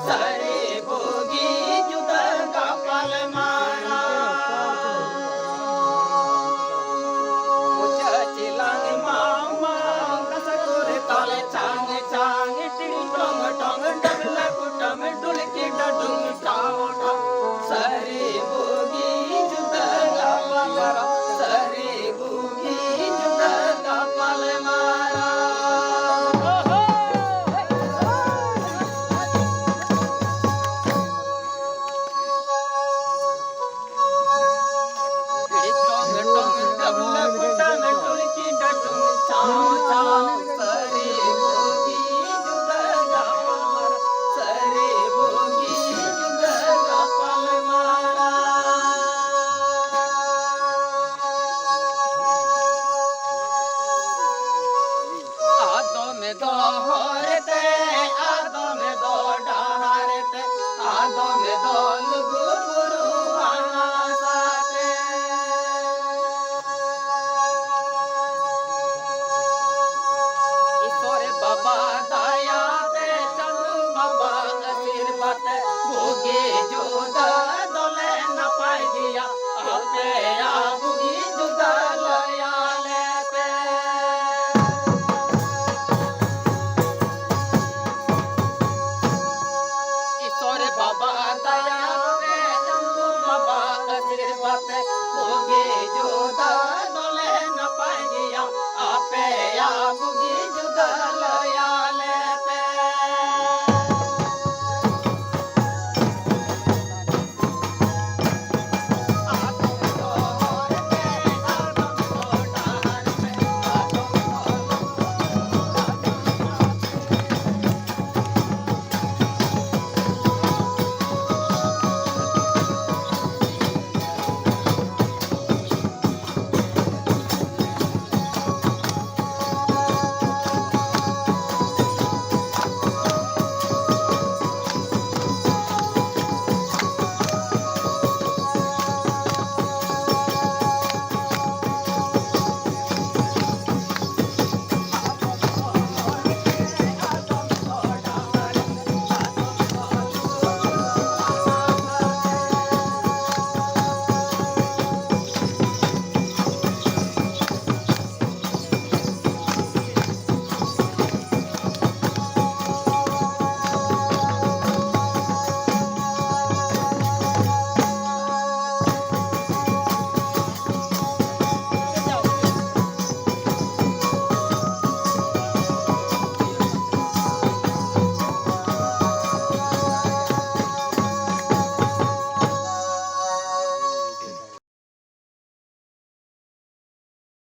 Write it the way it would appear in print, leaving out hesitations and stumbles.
सरे भोगी जुदा कपाल मारा मुचाची लांग मामा कसा करे ताले चांग चांग टिंग टोंग टोंग डबला कुटम डुलकी डडुंग टाव टाव सरे भोगी जुदा कपाल मारा सरे भोगी जुदा कपाल मारा भोगे जो दले न पाई दिया आपे आप